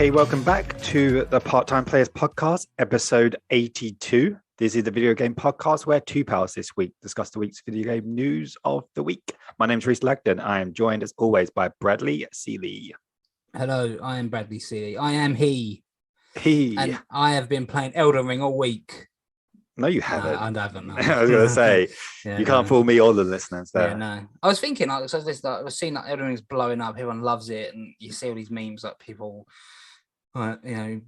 Hey, welcome back to the Part-Time Players Podcast, episode 82. This is the video game podcast where two pals this week discuss the week's video game news of the week. My name's Reece Lagden. I am joined as always by Bradley Seeley. Hello, I am Bradley Seeley. I am he. And I have been playing Elden Ring all week. No, you haven't. I haven't. No. I was going to say, you can't fool me or the listeners there. Yeah, no. I was thinking, I was seeing that Elden Ring's blowing up. Everyone loves it. And you see all these memes like people,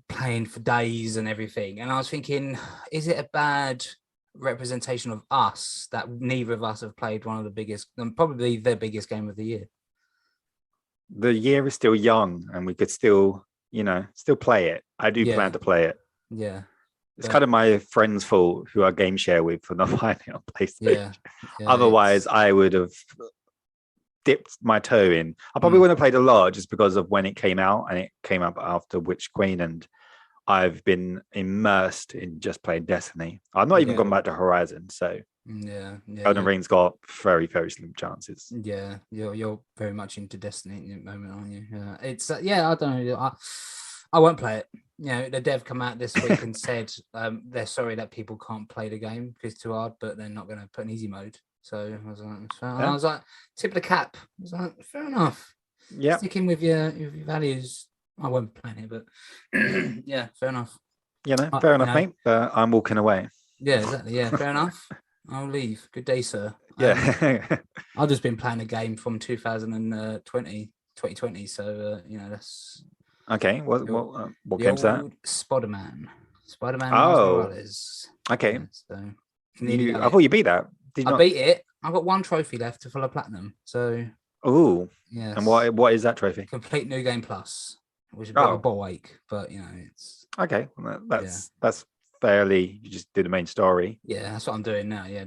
playing for days and everything. And I was thinking, is it a bad representation of us that neither of us have played one of the biggest, and probably the biggest game of the year? The year is still young and we could still play it. I do plan to play it. Yeah. It's kind of my friend's fault who I game share with for not finding it on PlayStation. Yeah, otherwise, I would have dipped my toe in. I probably wouldn't have played a lot just because of when it came out, and it came up after Witch Queen, and I've been immersed in just playing Destiny. I've not even gone back to Horizon, so Elden Ring's got very, very slim chances. Yeah, you're very much into Destiny at the moment, aren't you? It's I don't know. I won't play it. The dev come out this week and said they're sorry that people can't play the game because it's too hard, but they're not going to put an easy mode. So I was like, tip of the cap. I was like, fair enough. Yeah, sticking with your values. I won't be playing it, but yeah, fair enough. Fair enough, mate. But I'm walking away. Yeah, exactly. Yeah, fair enough. I'll leave. Good day, sir. Yeah, I've just been playing a game from 2020. So that's. Okay, what game's that? Spider-Man. Oh, Morales. Okay. Yeah, so I thought you beat that. I beat it. I've got one trophy left to follow platinum. So. Oh. Yeah. And what is that trophy? Complete New Game Plus, which is a bit of a ball ache, but it's. Okay, that's fairly. You just do the main story. Yeah, that's what I'm doing now. Yeah,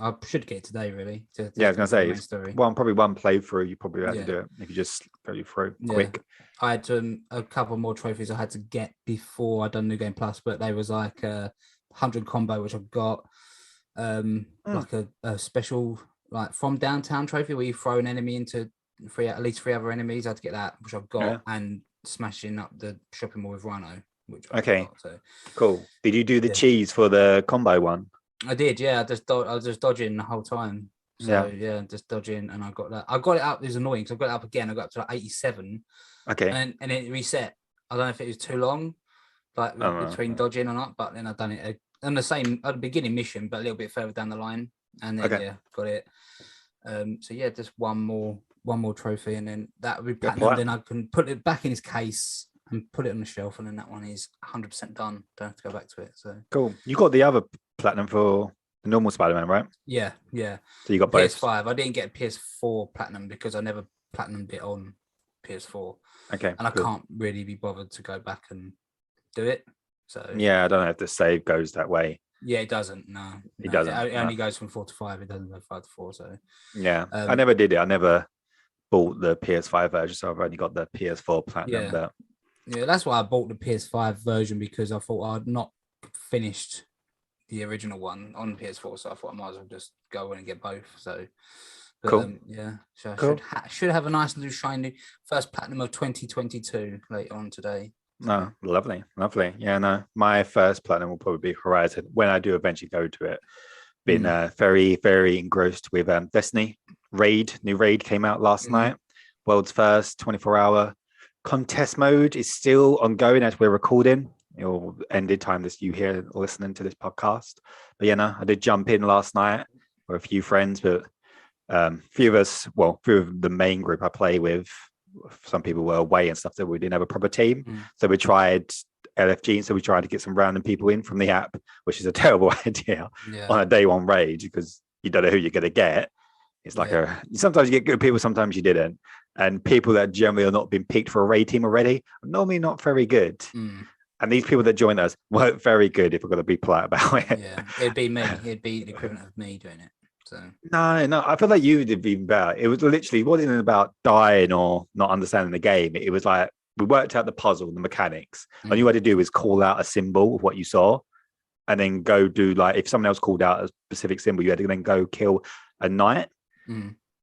I should get it today, really. I was gonna say probably one playthrough. You probably have to do it if you just go through quick. I had a couple more trophies I had to get before I done New Game Plus, but they was like 100 combo, which I've got. Like a special like from downtown trophy where you throw an enemy into at least three other enemies. I had to get that, which I've got, and smashing up the shopping mall with Rhino. Which I've got, so. Cool. Did you do the cheese for the combo one? I did, yeah. I was just dodging the whole time. So just dodging, and I got that. I got it up. It was annoying because I got it up again. I got up to like 87. Okay. And it reset. I don't know if it was too long, like between dodging or not. But then I've done it on the beginning mission, but a little bit further down the line, and then got it. Just one more trophy, and then that would be platinum. Then I can put it back in his case and put it on the shelf, and then that one is 100% done. Don't have to go back to it. So cool. You got the other platinum for the normal Spider-Man, right? Yeah. So you got both. PS5. I didn't get PS4 platinum because I never platinumed it on PS4. Okay. And I can't really be bothered to go back and do it. So yeah, I don't know if the save goes that way. Yeah, it doesn't. No, it doesn't. It only goes from 4 to 5. It doesn't go 5 to 4. So yeah, I never did it. I never bought the PS5 version, so I've only got the PS4 platinum. Yeah, that's why I bought the PS5 version, because I thought I'd not finished the original one on PS4, so I thought I might as well just go in and get both. So, cool. So I should have a nice new shiny first platinum of 2022 later on today. No, lovely. Yeah, no, my first platinum will probably be Horizon when I do eventually go to it. Been very, very engrossed with Destiny. New raid came out last night. World's first 24-hour contest mode is still ongoing as we're recording. It'll end in time this you hear listening to this podcast. But I did jump in last night with a few friends, but few of the main group I play with, some people were away and stuff, so we didn't have a proper team. So we tried LFG, so we tried to get some random people in from the app, which is a terrible idea on a day one raid because you don't know who you're going to get. It's like sometimes you get good people, sometimes you didn't. And people that generally are not been picked for a raid team already are normally not very good. And these people that joined us weren't very good, if we're going to be polite about it. Yeah, it'd be me. It'd be the equivalent of me doing it. So no, I feel like you did even better. It was literally, it wasn't about dying or not understanding the game. It was like we worked out the puzzle, the mechanics. And you had to do is call out a symbol of what you saw, and then go do, like, if someone else called out a specific symbol, you had to then go kill a knight.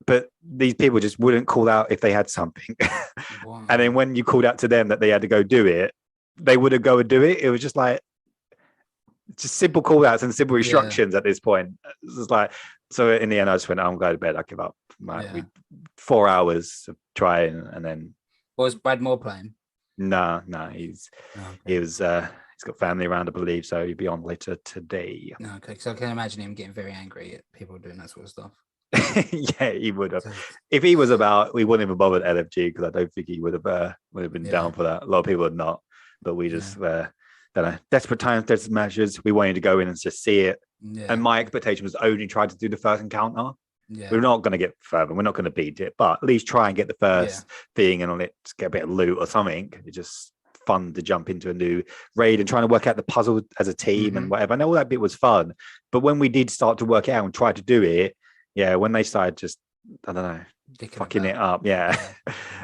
but these people just wouldn't call out if they had something. Wow. And then when you called out to them that they had to go do it, they wouldn't go and do it. It was just like just simple call outs and simple instructions at this point. It's just like, so in the end, I just went, I'm going to bed. I give up. We 4 hours of trying, and then was Brad Moore playing? No, he's he's got family around, I believe, so he'll be on later today. Okay, so I can imagine him getting very angry at people doing that sort of stuff. Yeah, he would have. If he was about, we wouldn't have bothered LFG, because I don't think he would have been down for that. A lot of people would not, but we just don't know. Desperate times, desperate measures. We wanted to go in and just see it. Yeah. And my expectation was only try to do the first encounter. Yeah. We're not going to get further. We're not going to beat it, but at least try and get the first thing, and on it, get a bit of loot or something. It's just fun to jump into a new raid and trying to work out the puzzle as a team and whatever. I know all that bit was fun, but when we did start to work it out and try to do it, when they started just, I don't know, fucking it up. Yeah.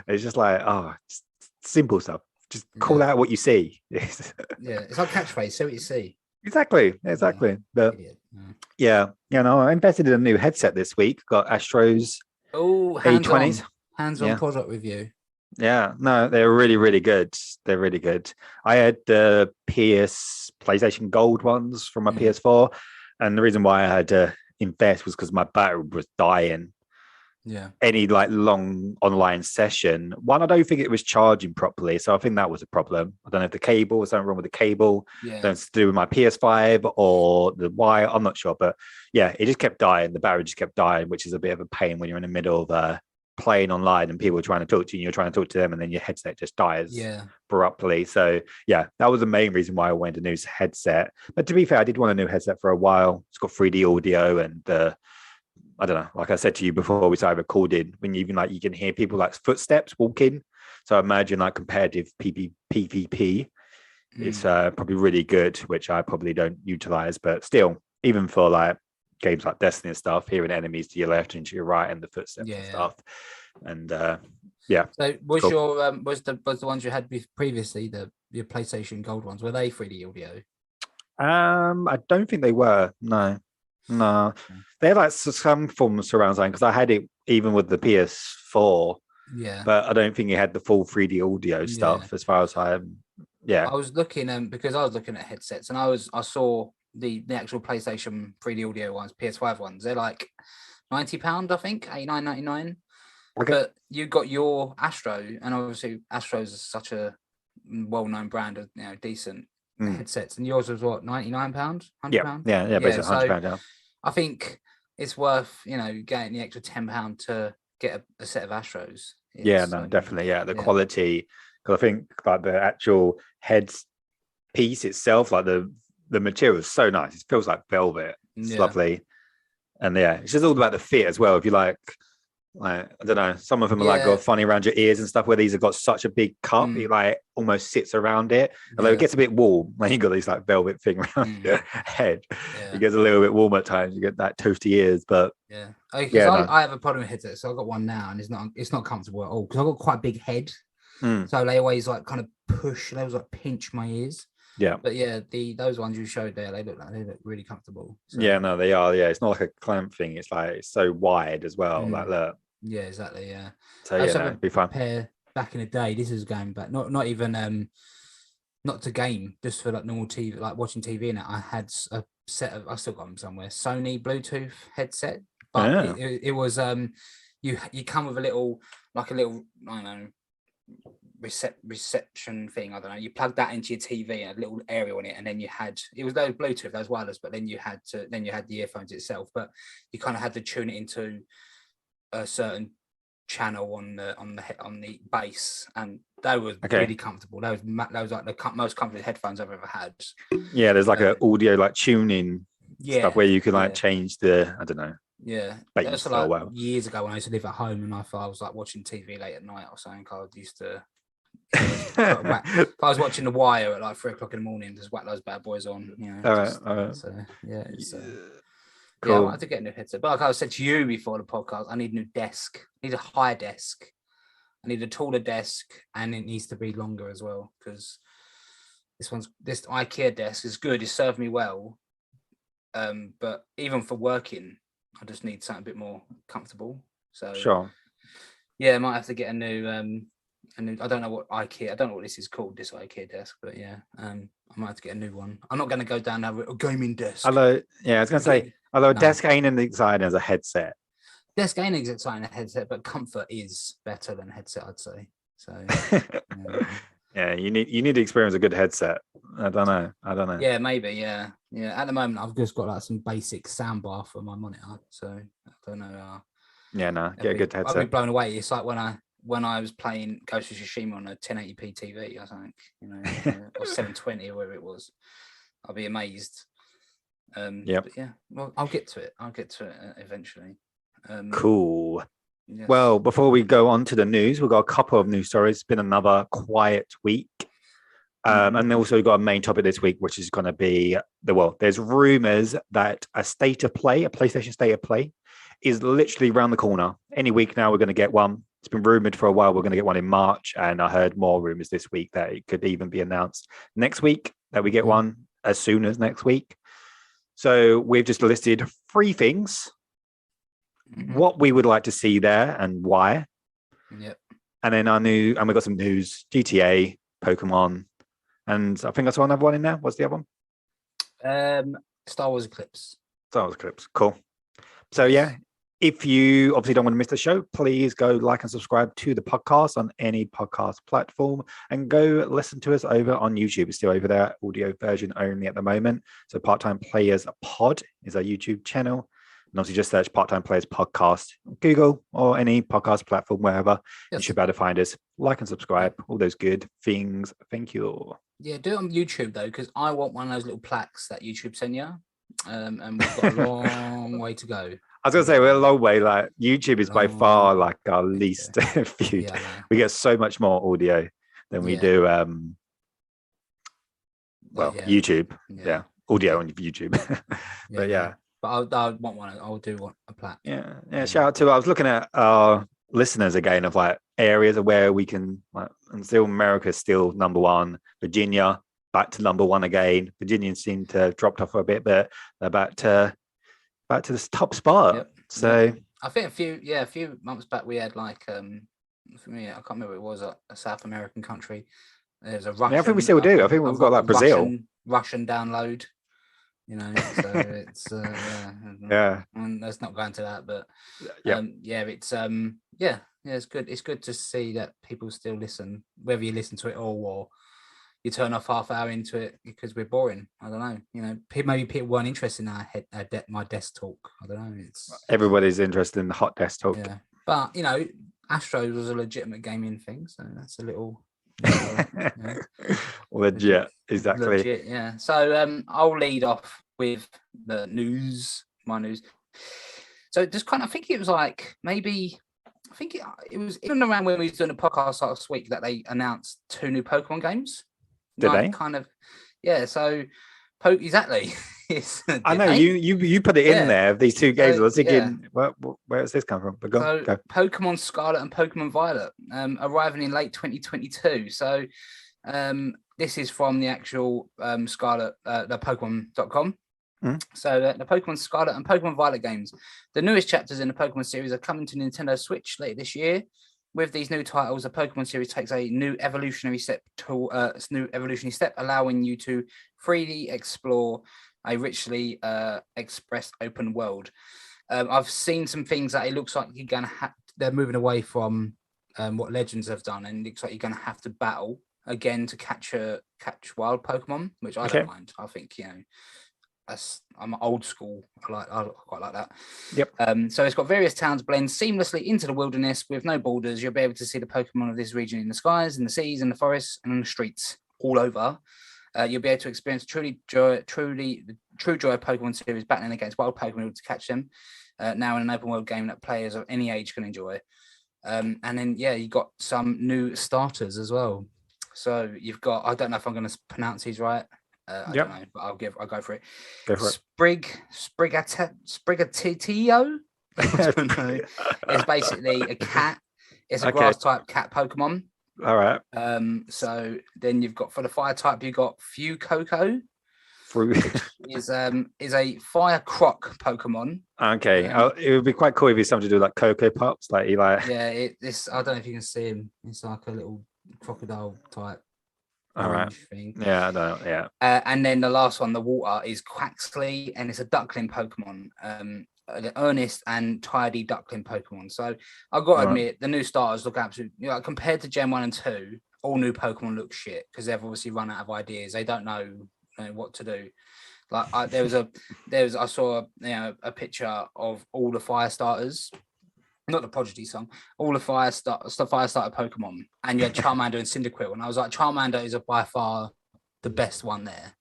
It's just like, just simple stuff. Just call out what you see. It's like catchphrase, say what you see. Exactly. But I invested in a new headset this week. Got Astro's A20s. Hands-on product review. Yeah, no, they're really, really good. They're really good. I had the PlayStation Gold ones from my PS4, and the reason why I had to invest was because my battery was dying. Yeah. Any like long online session. One, I don't think it was charging properly, so I think that was a problem. I don't know if the cable was something wrong with the cable. Yeah. Don't to do with my PS5 or the wire. I'm not sure, but it just kept dying. The battery just kept dying, which is a bit of a pain when you're in the middle of playing online and people are trying to talk to you and you're trying to talk to them, and then your headset just dies abruptly. So that was the main reason why I wanted a new headset. But to be fair, I did want a new headset for a while. It's got 3D audio, and I don't know, like I said to you before we started recording, when you can hear people like footsteps walking. So imagine like competitive PvP. It's probably really good, which I probably don't utilize, but still, even for like games like Destiny and stuff, hearing enemies to your left and to your right and the footsteps and stuff. And So was cool. Your was the ones you had previously, your PlayStation Gold ones, were they 3D audio? I don't think they were. No. They're like some form of surround sound, because I had it even with the PS4. Yeah. But I don't think it had the full 3D audio stuff as far as I was looking because I was looking at headsets, and I saw the actual PlayStation 3D audio ones, PS5 ones. They're like £90, I think, $89.99. Okay. But you got your Astro, and obviously Astro's is such a well-known brand of decent headsets, and yours was what, £99, £100? Yeah, basically £100. Yeah. I think it's worth getting the extra £10 to get a set of Astros. Definitely. The quality, because I think like the actual head piece itself, like the material is so nice. It feels like velvet. It's lovely, and it's just all about the fit as well. If you like I don't know, some of them are like got funny around your ears and stuff, where these have got such a big cup, it like almost sits around it. Although it gets a bit warm when you got these like velvet thing around your head. It gets a little bit warm at times. You get that toasty ears, but I have a problem with headsets, so I've got one now, and it's not comfortable at all, because I've got quite a big head, so they always like kind of push, they always like pinch my ears. But those ones you showed there, they look really comfortable. So. They are. It's not like a clamp thing. It's like it's so wide as well. Like look. Yeah, exactly. Yeah. So it'd be fun. Pair back in the day. This is going back, not even not to game, just for like normal TV, like watching TV. And I had a set of, I still got them somewhere, Sony Bluetooth headset, but it was you come with a little I don't know, reception thing. I don't know. You plug that into your TV and a little area on it, and then it was those Bluetooth, those wireless, but then you had the earphones itself, but you kind of had to tune it into a certain channel on the bass, and they were really comfortable. That was like the most comfortable headphones I've ever had. There's like an audio like tuning stuff where you can like change the, I don't know. That's like years ago when I used to live at home, and I was like watching TV late at night or something. I used to if I was watching The Wire at like 3 o'clock in the morning, just whack those bad boys on. All right. So cool. I wanted to get a new headset, but like I said to you before the podcast, I need a new desk. I need a higher desk. I need a taller desk, and it needs to be longer as well, because this IKEA desk is good. It served me well, but even for working, I just need something a bit more comfortable. So sure. Yeah, I might have to get a new. I don't know what IKEA. I don't know what this is called. This IKEA desk, but yeah, I might have to get a new one. I'm not going to go down a gaming desk. Although, I was going to say, a desk ain't as exciting as a headset. Desk ain't as exciting as a headset, but comfort is better than a headset, I'd say. So yeah, you need to experience a good headset. I don't know. Yeah, maybe. Yeah. At the moment, I've just got like some basic soundbar for my monitor, so I don't know. Get a good headset. I'll be blown away. It's like when I was playing Ghost of Tsushima on a 1080p TV, I think, or 720 or whatever it was. I'll be amazed. Yeah. Yeah. Well, I'll get to it. Eventually. Cool. Yes. Well, before we go on to the news, we've got a couple of news stories. It's been another quiet week. And also we've got a main topic this week, which is going to be there's rumors that a PlayStation State of Play is literally around the corner. Any week now, we're going to get one. It's been rumored for a while. We're going to get one in March. And I heard more rumors this week that it could even be announced next week that we get one as soon as next week. So we've just listed 3 things, what we would like to see there and why. Yep. And then we got some news, GTA, Pokemon, and I think I saw another one in there. What's the other one? Star Wars Eclipse. Cool. So yeah, if you obviously don't want to miss the show, please go like and subscribe to the podcast on any podcast platform and go listen to us over on YouTube. It's still over there, audio version only at the moment. So Part-Time Players Pod is our YouTube channel. And obviously just search Part-Time Players Podcast on Google or any podcast platform, wherever. Yes. You should be able to find us. Like and subscribe, all those good things. Thank you. Yeah, do it on YouTube, though, because I want one of those little plaques that YouTube sent you. And we've got a long way to go. I was going to say, we're a long way. Like, YouTube is by far like our least viewed. Yeah, we get so much more audio than we do, YouTube. Yeah, audio on YouTube. But yeah. But I want one. I'll do want a plaque. Yeah. Shout out to. I was looking at our listeners again of like areas of where we can. And still, America is still number one. Virginia back to number one again. Virginians seem to have dropped off a bit, but they're back to the top spot. Yep. So I think a few months back we had like for me, I can't remember what it was, a South American country. There's a Russian. Yeah, I think we still do. I think we've got like Brazil. Russian download. So it's yeah. And let's not go into that, but it's good. It's good to see that people still listen, whether you listen to it all or you turn off half hour into it because we're boring. I don't know. Maybe people weren't interested in my desk talk. I don't know. Everybody's interested in the hot desk talk. Yeah, but Astros was a legitimate gaming thing, so that's a little. Legit, exactly. Legit, yeah. So I'll lead off with the news. My news. So just I think it was like maybe. I think it was even around when we was doing a podcast last week that they announced 2 new Pokemon games. Did they? Kind of, yeah. So, exactly. I know you put it in there. These 2 games. I was thinking, where does this come from? But go. Pokemon Scarlet and Pokemon Violet arriving in late 2022. So, this is from the actual Scarlet, the Pokemon.com. So the Pokemon Scarlet and Pokemon Violet games, the newest chapters in the Pokemon series are coming to Nintendo Switch later this year. With these new titles, the Pokemon series takes a new evolutionary step, allowing you to freely explore a richly expressed open world. I've seen some things that it looks like you're gonna they're moving away from what Legends have done, and it looks like you're gonna have to battle again to catch wild Pokemon, which I don't mind. I think I'm old school. I quite like that. Yep. So it's got various towns blend seamlessly into the wilderness with no borders. You'll be able to see the Pokemon of this region in the skies, in the seas, in the forests, and on the streets all over. You'll be able to experience true joy of Pokemon series battling against wild Pokemon to catch them. Now in an open world game that players of any age can enjoy. And then you got some new starters as well. So you've got, I don't know if I'm going to pronounce these right. I don't know, but I'll go for it. Go for it. Sprigatito. It's basically a cat. It's a grass type cat Pokemon. All right. So then you've got, for the fire type, you've got Fuecoco. is a fire croc Pokemon. Okay, it would be quite cool if he's something to do like Cocoa Pops, like Eli. Yeah, this I don't know if you can see him. It's like a little crocodile type All thing. Yeah, I know. Yeah. And then the last one, the water, is Quaxley, and it's a duckling Pokemon. An earnest and tidy duckling Pokemon. So I've got to admit, the new starters look absolutely, compared to Gen 1 and 2, all new Pokemon look shit because they've obviously run out of ideas. They don't know what to do. Like I saw a picture of all the fire starters, not the Prodigy song, all the fire starter Pokemon, and you had Charmander and Cyndaquil, and I was like, Charmander is by far the best one there.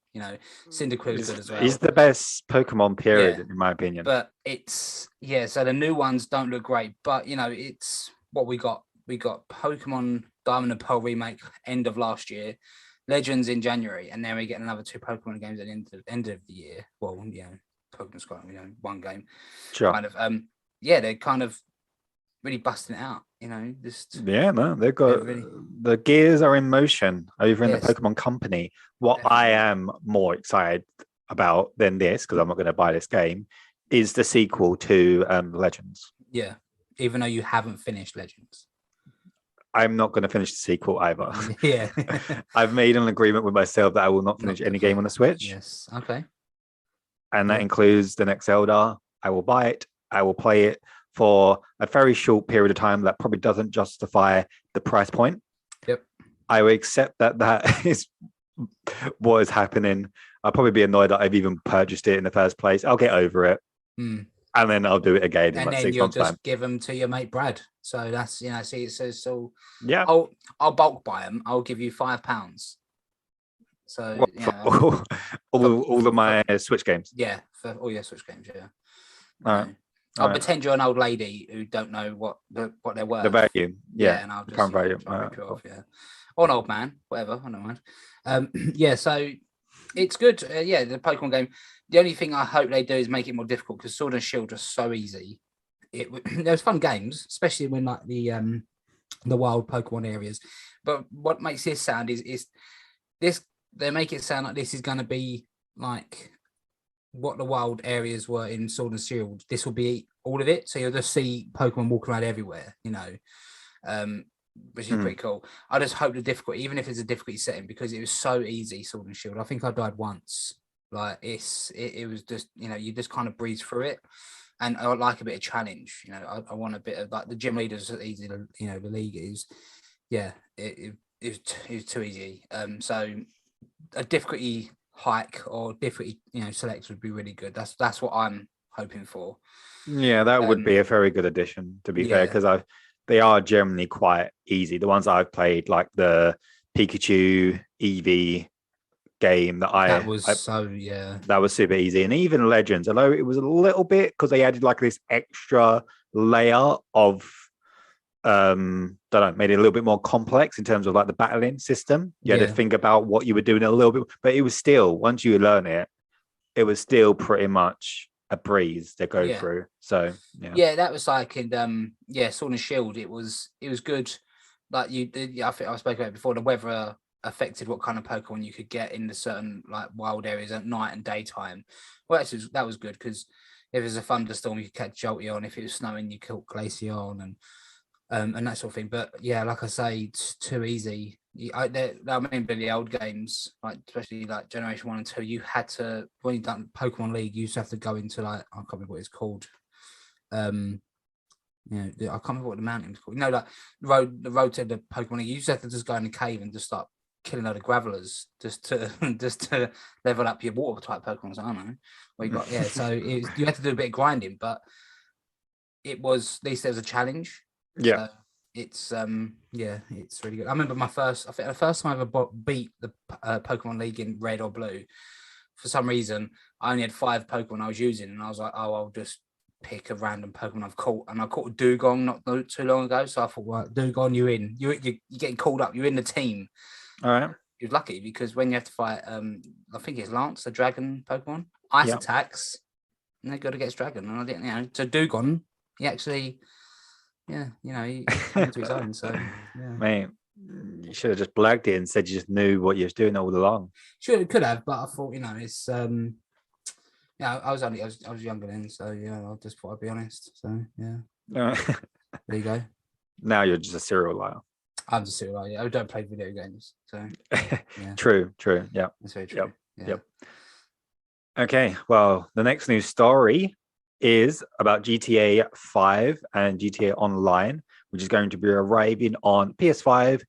Cyndaquil is good as well. He's the best Pokemon, period, in my opinion. But so the new ones don't look great, but it's what we got. We got Pokemon Diamond and Pearl remake end of last year, Legends in January, and then we get another 2 Pokemon games at the end of the year. Well, Pokemon Scarlet, one game. Sure. Kind of, they're kind of really busting it out. They've got the gears are in motion over in the Pokemon company. What I am more excited about than this, because I'm not going to buy this game, is the sequel to Legends. Yeah, even though you haven't finished Legends. I'm not going to finish the sequel either. Yeah. I've made an agreement with myself that I will not finish any game on the Switch. Yes. Okay. And that includes the next Zelda. I will buy it. I will play it for a very short period of time that probably doesn't justify the price point. Yep. I will accept that is what is happening. I'll probably be annoyed that I've even purchased it in the first place. I'll get over it. And then I'll do it again in like 6 months' time. Just give them to your mate Brad. So that's see it says so. Yeah. I'll bulk buy them. I'll give you £5. So all of my Switch games. Yeah, for all your Switch games. Yeah. All right. I'll pretend you're an old lady who don't know what they're worth. The value. Yeah. And I'll just Current value. Rip it off, or an old man, whatever. I don't mind. So it's good. The Pokemon game. The only thing I hope they do is make it more difficult because Sword and Shield are so easy. There's fun games, especially when like the wild Pokemon areas. But what makes this sound is this. They make it sound like this is going to be like what the wild areas were in Sword and Shield. This will be all of it. So you'll just see Pokemon walking around everywhere. Which is pretty cool. I just hope the difficulty, even if it's a difficulty setting, because it was so easy, Sword and Shield. I think I died once. Like it was just you just kind of breeze through it, and I like a bit of challenge. I want a bit of like the gym leaders are easy. The league is, it was too easy. So a difficulty hike or difficulty select would be really good. That's what I'm hoping for. Yeah, that would be a very good addition. To be fair, because they are generally quite easy. The ones I've played, like the Pikachu Eevee game that was super easy, and even Legends, although it was a little bit because they added like this extra layer of made it a little bit more complex in terms of like the battling system. You had to think about what you were doing a little bit, but it was still, once you learn it, it was still pretty much a breeze to go through. So that was like in Sword and Shield, it was good. Like I think I spoke about it before, the weather affected what kind of Pokemon you could get in the certain like wild areas at night and daytime. Well, that was good because if there's a thunderstorm, you could catch Jolteon. If it was snowing, you caught Glaceon and that sort of thing. But like I say, it's too easy. I remember the old games, like especially like Generation 1 and 2, you had to, when you done Pokemon League, you used to have to go into like, I can't remember what it's called. I can't remember what the mountain was called. Like the road to the Pokemon League, you used to have to just go in the cave and just start killing a load of gravelers just to level up your water type Pokemon. So I don't know what you got. So you had to do a bit of grinding, but it was, at least there was a challenge. So it's it's really good. I remember I think the first time I ever beat the Pokemon League in Red or Blue, for some reason I only had 5 Pokemon I was using, and I was like, I'll just pick a random Pokemon I've caught, and I caught a Dugong not too long ago. So I thought, well, Dugong, you're getting called up, you're in the team. All right. You're lucky because when you have to fight, I think it's Lance, the dragon Pokemon, ice attacks, and they got to get his dragon. And I didn't, so Dugong, he actually, he came into his own. So, mate, You should have just blagged it and said you just knew what you was doing all along. Sure, it could have, but I thought, it's yeah, I was younger then, so yeah, I just thought I'd be honest. So yeah, there you go. Now you're just a serial liar. I'm just serial liar. I don't play video games, so yeah. True. Yeah, that's very true. Yep. Okay, well, the next news story is about GTA 5 and GTA Online, which is going to be arriving on PS5,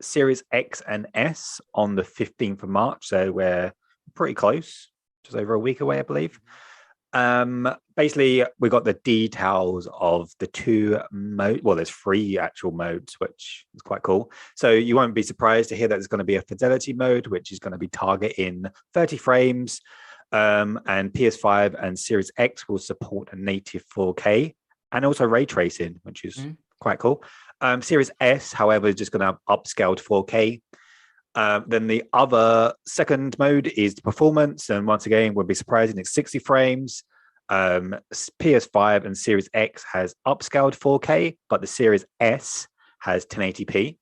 Series X and S on the 15th of March. So we're pretty close, just over a week away, I believe. Basically, we got the details of the two modes. Well, there's 3 actual modes, which is quite cool. So you won't be surprised to hear that there's going to be a fidelity mode, which is going to be targeting 30 frames. And PS5 and Series X will support a native 4K and also ray tracing, which is quite cool. Series S, however, is just going to have upscaled 4K. Then the other second mode is the performance, and once again, would be surprising, it's 60 frames. PS5 and Series X has upscaled 4K, but the Series S has 1080p.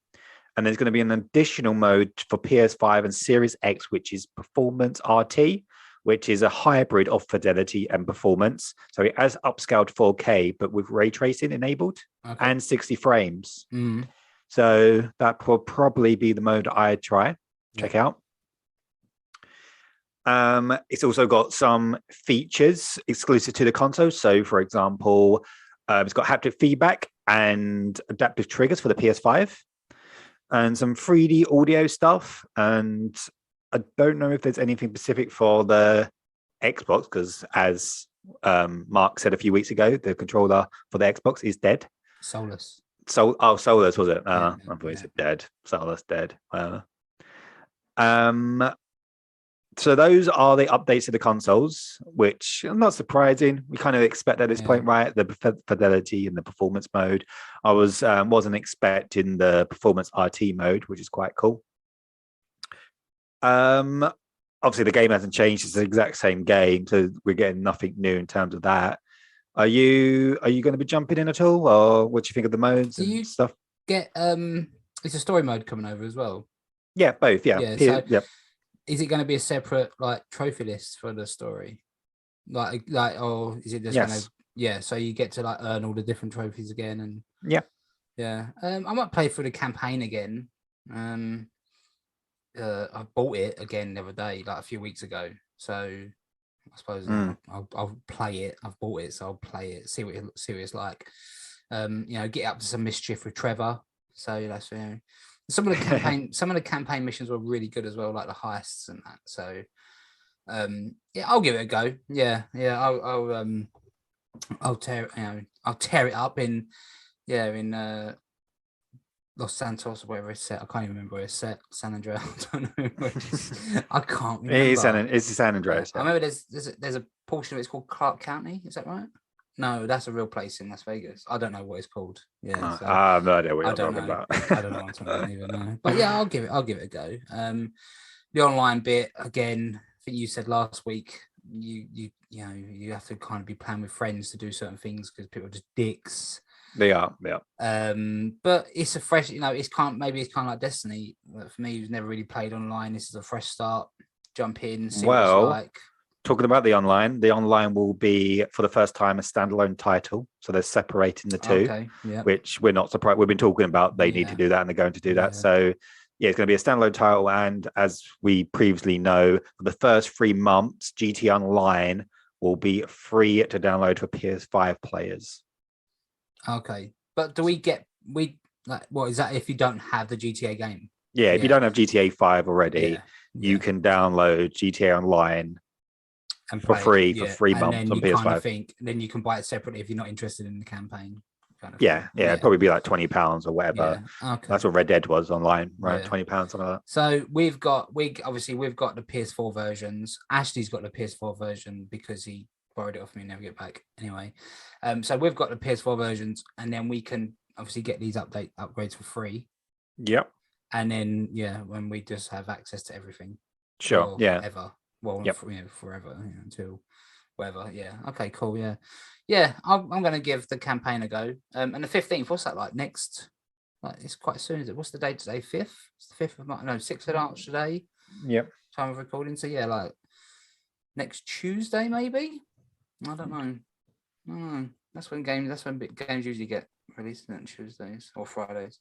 And there's going to be an additional mode for PS5 and Series X, which is Performance RT, which is a hybrid of fidelity and performance. So it has upscaled 4K, but with ray tracing enabled and 60 frames. So that will probably be the mode I'd check out. It's also got some features exclusive to the console. So, for example, it's got haptic feedback and adaptive triggers for the PS5 and some 3D audio stuff. And I don't know if there's anything specific for the Xbox, because as Mark said a few weeks ago, the controller for the Xbox is dead. Soulless. Soulless, was it? I thought he said dead. Soulless, dead. So those are the updates to the consoles, which are not surprising. We kind of expect at this point, right? The fidelity and the performance mode. I wasn't expecting the performance RT mode, which is quite cool. Obviously the game hasn't changed. It's the exact same game, so we're getting nothing new in terms of that. Are you going to be jumping in at all, or what do you think of the modes and stuff? Get it's a story mode coming over as well. Yeah, both. Yeah. Is it going to be a separate trophy list for the story? Or is it just going to? Yeah, so you get to earn all the different trophies again, and I might play through the campaign again. I bought it again the other day, a few weeks ago. So I suppose I'll play it. I've bought it, so I'll play it. See what it's like. Get up to some mischief with Trevor. So that's some of the campaign missions were really good as well, like the heists and that. So I'll give it a go. I'll tear it up in Los Santos or whatever it's set. I can't even remember where it's set. San Andreas. I don't know. I can't remember. It's San Andreas. I remember there's a portion of it's called Clark County. Is that right? No, that's a real place in Las Vegas. I don't know what it's called. Yeah, I have no idea what you're talking about. I don't know what I'm talking about either. No. But yeah, I'll give it a go. The online bit again. I think you said last week you have to kind of be playing with friends to do certain things because people are just dicks. They are, yeah. But it's a fresh, it's kind of like Destiny. For me, who's never really played online, this is a fresh start. Jump in, see what it's like. Talking about the online will be for the first time a standalone title. So they're separating the two, which we're not surprised. We've been talking about they need to do that and they're going to do that. So it's going to be a standalone title. And as we previously know, for the first 3 months, GT Online will be free to download for PS5 players. Okay. But do what is that if you don't have the GTA game? Yeah, if you don't have GTA 5 already, you can download GTA Online and for free for 3 months on PS5. Then you can buy it separately if you're not interested in the campaign. It'd probably be like £20 or whatever. Yeah. Okay. That's what Red Dead was online, right? £20, something like that. So we've got the PS4 versions. Ashley's got the PS4 version because he borrowed it off me and never get back. Anyway, so we've got the PS4 versions, and then we can obviously get these upgrades for free. Yep. And then when we just have access to everything. Sure. Ever. Well, forever until whatever. Yeah. Okay. Cool. Yeah. Yeah. I'm going to give the campaign a go. And the 15th. What's that like? Next Like, it's quite soon, is it? What's the date today? 5th? It's the 5th of March. No, 6th of March today. Yep. Time of recording. So yeah, like next Tuesday, maybe. I don't know. That's when big games usually get released on Tuesdays or Fridays.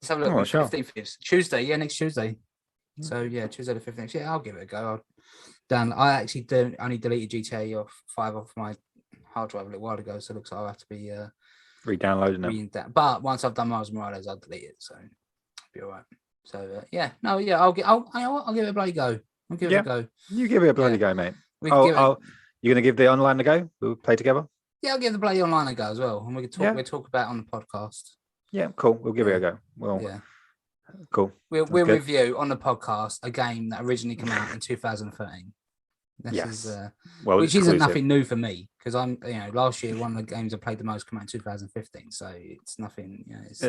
Let's have a look. 15th is Tuesday. Yeah, next Tuesday. So yeah, Tuesday the 15th. Yeah, I'll give it a go. I actually only deleted GTA 5 off my hard drive a little while ago, so it looks like I'll have to be re-downloading it. But once I've done Miles Morales, I'll delete it, so it'll be all right. So I'll give it a bloody go. I'll give it a go. You give it a bloody go, mate. You're gonna give the online a go? We'll play together. Yeah, I'll give the bloody online a go as well, and we can talk. Yeah. We'll talk about it on the podcast. Yeah, cool. We'll give it a go. Cool. We'll review on the podcast a game that originally came out in 2013. Which isn't nothing new for me, because I'm, last year one of the games I played the most came out in 2015, so it's nothing. It's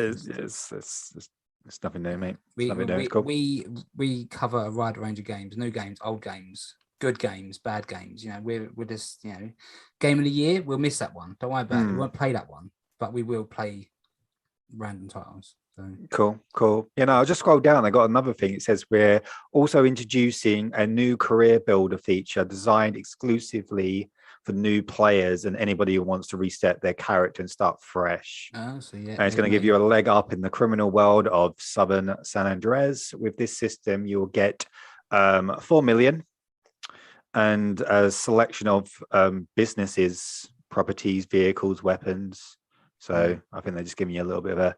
nothing new, mate. We cover a wide range of games, new games, old games, good games, bad games. We're just game of the year. We'll miss that one. Don't worry about it. We won't play that one, but we will play random titles. So. Cool. I'll just scroll down. I got another thing. It says we're also introducing a new career builder feature designed exclusively for new players and anybody who wants to reset their character and start fresh. And it's going to give you a leg up in the criminal world of Southern San Andreas. With this system, you'll get 4 million and a selection of businesses, properties, vehicles, weapons. So I think they're just giving you a little bit of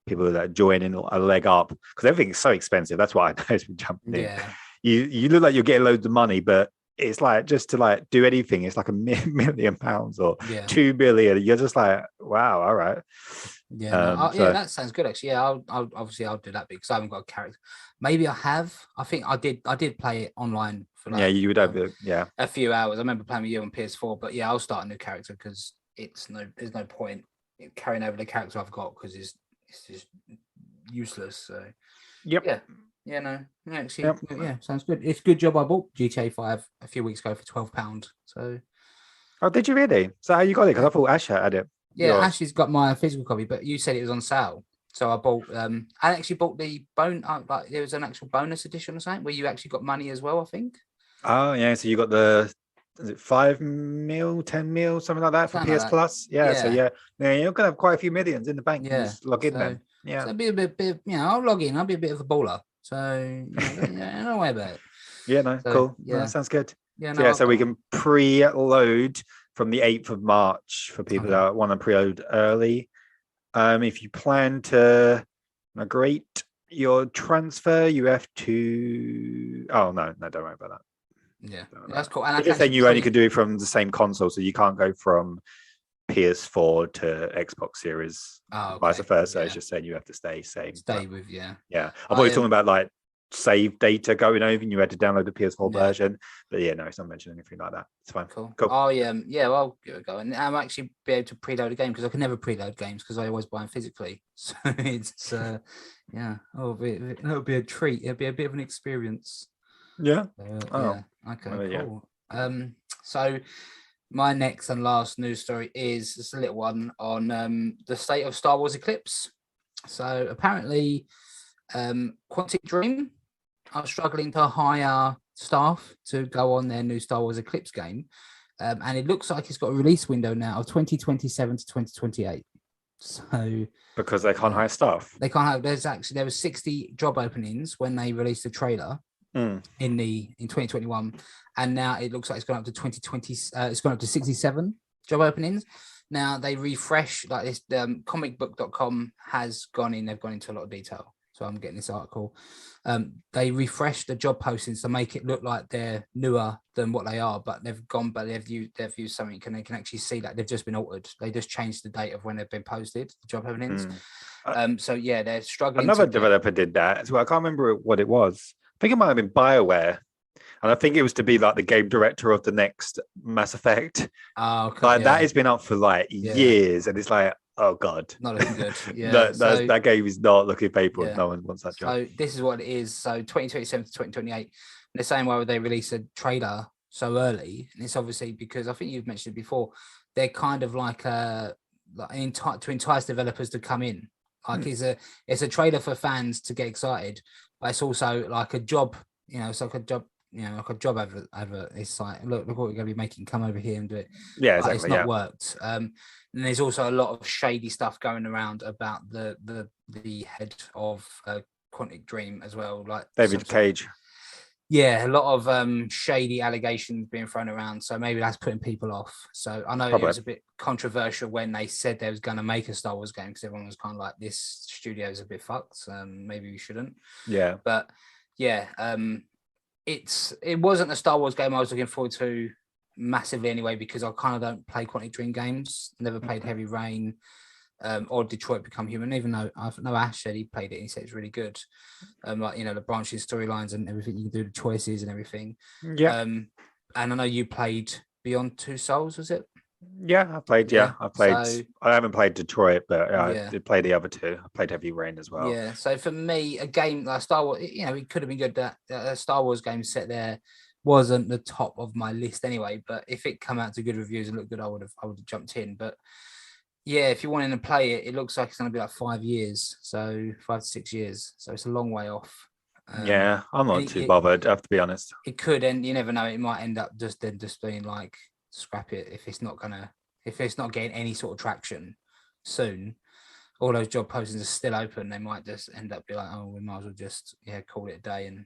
people that join in a leg up, because everything's so expensive. That's why I know it's been jumping in. You look like you're getting loads of money, but it's like just to do anything, it's like £1 million or 2 billion. You're just like, wow, all right. That sounds good actually. I'll do that because I haven't got a character. Maybe I have. I think I did play it online for you would have a few hours. I remember playing with you on PS4, but I'll start a new character because there's no point in carrying over the character I've got because it's just useless. So sounds good. It's a good job I bought GTA 5 a few weeks ago for £12. So did you really? So how you got it? Because I thought Ash had it. Ashley's got my physical copy, but you said it was on sale, so I bought I actually bought the there was an actual bonus edition or something where you actually got money as well, I think. So you got is it 5 mil, 10 mil, something like that for PS Plus? So you're gonna have quite a few millions in the bank. Just log in then. So it'll be a bit, I'll log in. I'll be a bit of a baller. So don't worry about it. Cool. That sounds good. So we can pre-load from the 8th of March for people that want to pre-load early. If you plan to migrate your transfer, you have to. Oh no, don't worry about that. That's cool. And you're saying you only can do it from the same console, so you can't go from PS4 to Xbox Series, vice versa. It's just saying you have to stay same. With I'm always talking about save data going over, and you had to download the PS4 version. But it's not mentioning anything like that. It's fine. Cool. Well, I'll give it a go, and I'm actually be able to preload a game because I can never preload games because I always buy them physically. So it's it'll be a treat. It'll be a bit of an experience. Okay. Cool. So my next and last news story is just a little one on the state of Star Wars Eclipse. So apparently, Quantic Dream are struggling to hire staff to go on their new Star Wars Eclipse game, and it looks like it's got a release window now of 2027 to 2028. So because they can't hire staff, they can't hire. There was 60 job openings when they released the trailer. In 2021, and now it looks like it's gone up to 2020. It's gone up to 67 job openings. Now they refresh this. Comicbook.com has gone in. They've gone into a lot of detail. So I'm getting this article. They refreshed the job postings to make it look like they're newer than what they are, but they've used something and they can actually see that they've just been altered. They just changed the date of when they've been posted, the job openings. They're struggling. Another developer did that as well. I can't remember what it was. I think it might have been BioWare, and I think it was to be the game director of the next Mass Effect. That has been up for years, and it's oh god, not looking good. That game is not looking favorable. No one wants that job. So this is what it is. So 2027 to 2028. The same way they release a trailer so early, and it's obviously because I think you've mentioned it before. They're kind of to entice developers to come in. Like it's a trailer for fans to get excited, but it's also like a job. It's like a job. Like a job advert. It's like, look what we're going to be making. Come over here and do it. Yeah, but exactly. It's not worked. And there's also a lot of shady stuff going around about the head of Quantic Dream as well, like David Cage. Yeah, a lot of shady allegations being thrown around, so maybe that's putting people off. So I know It was a bit controversial when they said they was going to make a Star Wars game, because everyone was kind of like, this studio is a bit fucked, maybe we shouldn't. Yeah, but yeah, it wasn't a Star Wars game I was looking forward to massively anyway, because I kind of don't play Quantic Dream games. Never played Heavy Rain or Detroit Become Human, even though I know Ash said he played it and he said it's really good. Like, the branching storylines and everything, you can do the choices and everything. Yeah. And I know you played Beyond Two Souls, was it? Yeah, I played. I haven't played Detroit, but I did play the other two. I played Heavy Rain as well. Yeah. So for me, a game like Star Wars, it could have been good. That a Star Wars game set there wasn't the top of my list anyway. But if it come out to good reviews and looked good, I would have jumped in. But yeah, if you're wanting to play it, it looks like it's going to be like 5 years, so 5 to 6 years. So it's a long way off. Yeah, I'm not too bothered, I have to be honest. It could, and you never know. It might end up just being like, scrap it if it's not getting any sort of traction soon. All those job postings are still open. They might just end up be like, oh, we might as well just call it a day and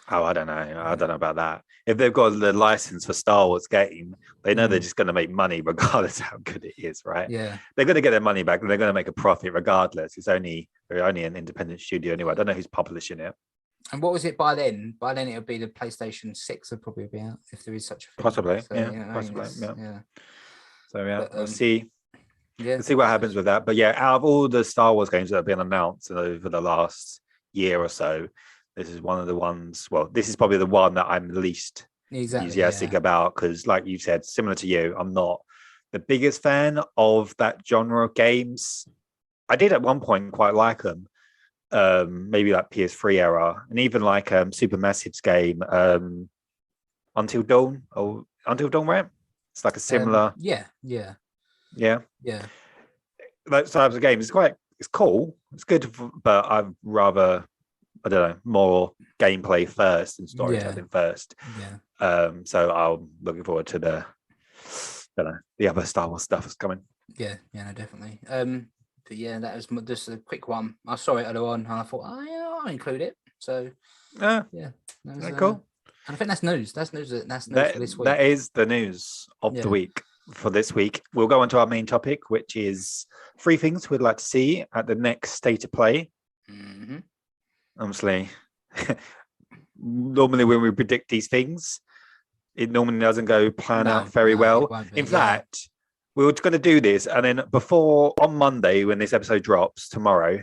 Oh, I don't know. I don't know about that. If they've got the license for Star Wars game, they know they're just going to make money regardless of how good it is, right? Yeah. They're going to get their money back and they're going to make a profit regardless. They're only an independent studio anyway. I don't know who's publishing it. And what was it by then? By then it'll be the PlayStation 6 would probably be out, if there is such a thing. Possibly. So, possibly. Yeah. So But, we'll see. Yeah. We'll see what happens with that. But yeah, out of all the Star Wars games that have been announced over the last year or so, this is one of the ones. Well, this is probably the one that I'm the least enthusiastic about, because, like you said, similar to you, I'm not the biggest fan of that genre of games. I did at one point quite like them, maybe like PS3 era, and even like Supermassive's game, Until Dawn, right? It's like a similar. Yeah. Those types of games. It's cool. It's good, but I'd rather, I don't know, more gameplay first and storytelling first. Yeah. So I'm looking forward to the other Star Wars stuff that's coming. Yeah, no, definitely. But yeah, that was just a quick one. I saw it earlier on and I thought, I'll include it. So yeah, that was, cool. And I think that's news. That's news for this week. That is the news of the week for this week. We'll go on to our main topic, which is 3 things we'd like to see at the next State of Play. Mm-hmm. Obviously, normally when we predict these things, it normally doesn't go out very well. In fact, we were going to do this, and then on Monday, when this episode drops tomorrow,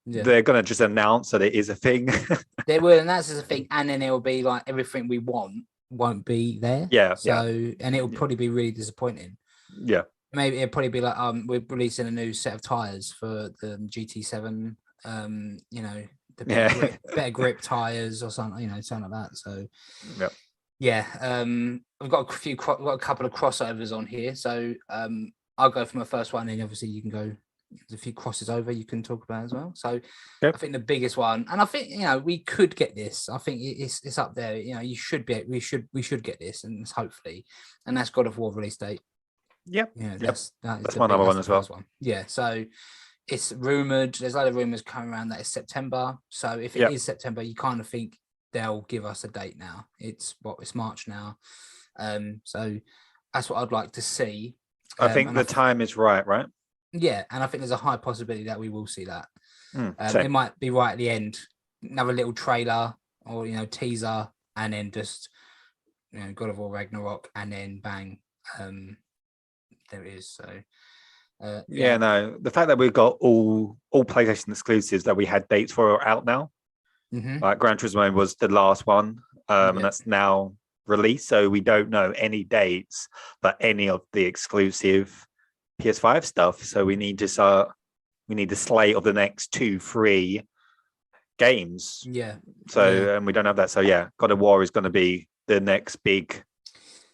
they're going to just announce that it is a thing. They will announce it's a thing, and then it'll be like everything we want won't be there. Yeah. And it'll probably be really disappointing. Yeah. Maybe it'll probably be like, we're releasing a new set of tires for the GT7. The better grip tires or something, something like that. So we've got a couple of crossovers on here. So I'll go for my first one, and obviously you can go. There's a few crosses over you can talk about as well. So I think the biggest one, and I think we could get this. I think it's up there. We should get this, and hopefully, and that's God of War release date. Yep. That's my number one as well. Yeah. So it's rumored. There's a lot of rumors coming around that it's September. So if it is September, you kind of think they'll give us a date now. It's March now. So that's what I'd like to see. I think the time is right? Yeah, and I think there's a high possibility that we will see that. It might be right at the end, another little trailer or teaser, and then just God of War Ragnarok, and then bang, there it is. So the fact that we've got all PlayStation exclusives that we had dates for are out now. Mm-hmm. Like Gran Turismo was the last one, and that's now released, so we don't know any dates but any of the exclusive PS5 stuff. So we need the slate of the next 2-3 games. So and we don't have that. So God of War is going to be the next big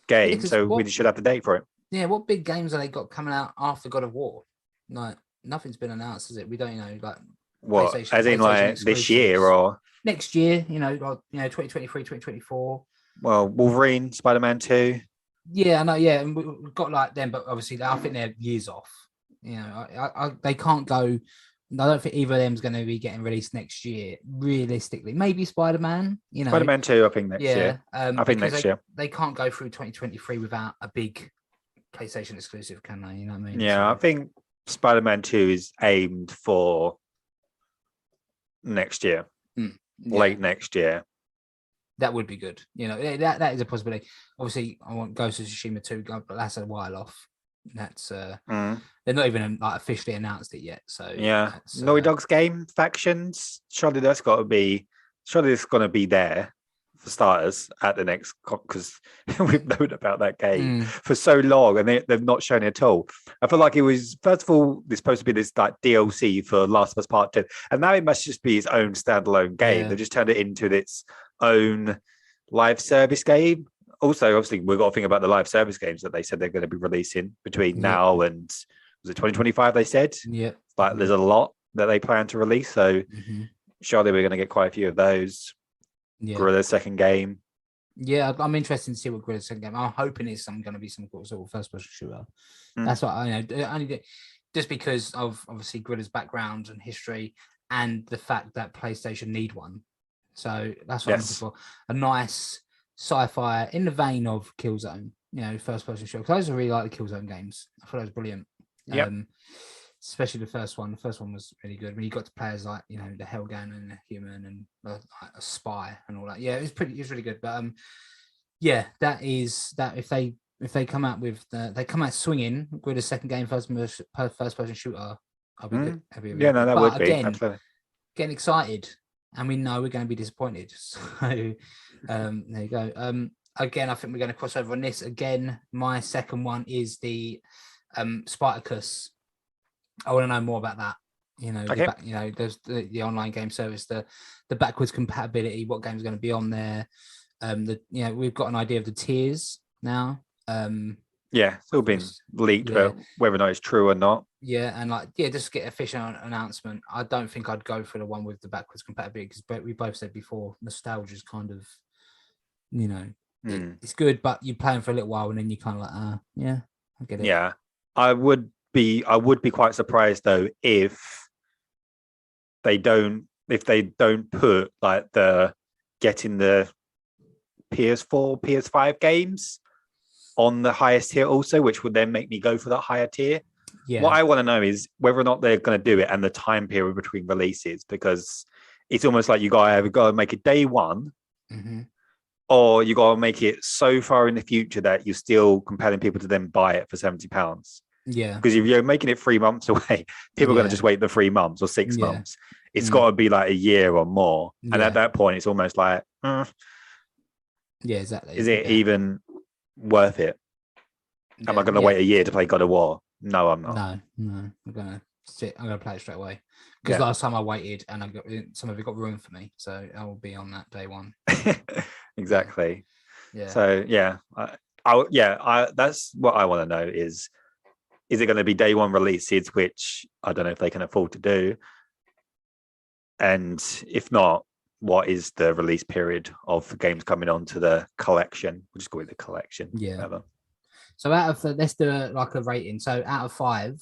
game. So we should have the date for it. Yeah, what big games have they got coming out after God of War? Like nothing's been announced, is it? We don't, like what, as in like this year or next year, like 2023, 2024. Well, Wolverine, Spider-Man 2. Yeah, I know. Yeah, and we've got like them, but obviously I think they're years off. They can't go. I don't think either of them's going to be getting released next year. Realistically, maybe Spider-Man. Spider-Man 2, I think next year. I think next year they can't go through 2023 without a big PlayStation exclusive, can they? You know what I mean? Yeah, so I think Spider-Man 2 is aimed for next year, late next year. That would be good. That is a possibility. Obviously, I want Ghost of Tsushima 2, but that's a while off. That's they're not even like officially announced it yet. So yeah, Naughty Dog's game Factions. Surely it's going to be there for starters at the next, because we've known about that game for so long and they've not shown it at all. I feel like it was, first of all, there's supposed to be this like DLC for Last of Us Part 2, and now it must just be its own standalone game. Yeah. They just turned it into its own live service game. Also, obviously, we've got to think about the live service games that they said they're going to be releasing between now and, was it 2025 they said? Yeah. Like there's a lot that they plan to release, so surely we're going to get quite a few of those. Guerrilla's second game. Yeah, I'm interested to see what Guerrilla's second game. I'm hoping it's going to be some sort of first-person shooter. That's what I know. Only just because of obviously Guerrilla's background and history, and the fact that PlayStation need one. So that's what I'm looking for. A nice sci-fi in the vein of Killzone. First-person shooter. Because I really like the Killzone games. I thought it was brilliant. Yeah. Especially the first one. The first one was really good. When you got to play as like, the Hellgun and the human and a spy and all that. Yeah, it was really good. But that is that if they come out with they come out swinging with a second game first person shooter, I'll be good. That would be absolutely. Getting excited, and we know we're going to be disappointed. So there you go. Again, I think we're going to cross over on this. Again, my second one is the Spartacus. I want to know more about that. There's the online game service, the backwards compatibility, what game's going to be on there. We've got an idea of the tiers now. It's all been leaked, but whether or not it's true or not. Yeah, and just get official announcement. I don't think I'd go for the one with the backwards compatibility because we both said before, nostalgia is kind of, it's good, but you're playing for a little while and then you kind of like, I get it. Yeah, I would be quite surprised though if they don't put like the getting the PS4, PS5 games on the highest tier also, which would then make me go for that higher tier. Yeah. What I want to know is whether or not they're going to do it and the time period between releases, because it's almost like you got to make it day one, or you got to make it so far in the future that you're still compelling people to then buy it for £70. Yeah, because if you're making it 3 months away, people are going to just wait the 3 months or 6 months. It's got to be like a year or more, and at that point, it's almost like, yeah, exactly. Is it even worth it? Am I going to wait a year to play God of War? No, I'm not. No, I'm going to play it straight away. Because last time I waited and some of it got ruined for me. So I will be on that day one. Exactly. Yeah. So, that's what I want to know is it going to be day one releases, which I don't know if they can afford to do? And if not, what is the release period of the games coming on to the collection? We'll just call it the collection. Yeah. Whatever. So let's do a rating. So out of 5,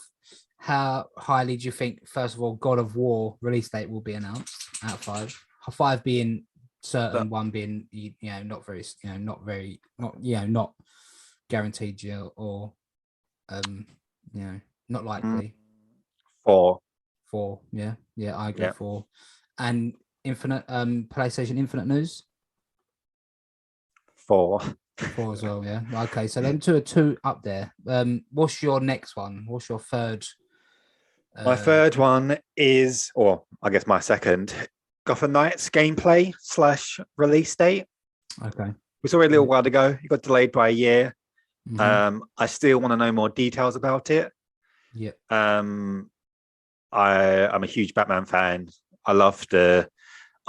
how highly do you think, first of all, God of War release date will be announced out of 5? 5 being certain, 1 being, not guaranteed, or, not likely. 4. 4, yeah, I agree. 4. And Infinite, PlayStation Infinite news. 4. 4 as well, yeah. Okay, so then 2 are 2 up there. What's your next one? What's your third? My third one is, or I guess my second, Gotham Knights gameplay / release date. Okay. We saw it a little while ago. It got delayed by a year. I still want to know more details about it. Yeah. I'm a huge Batman fan. I love the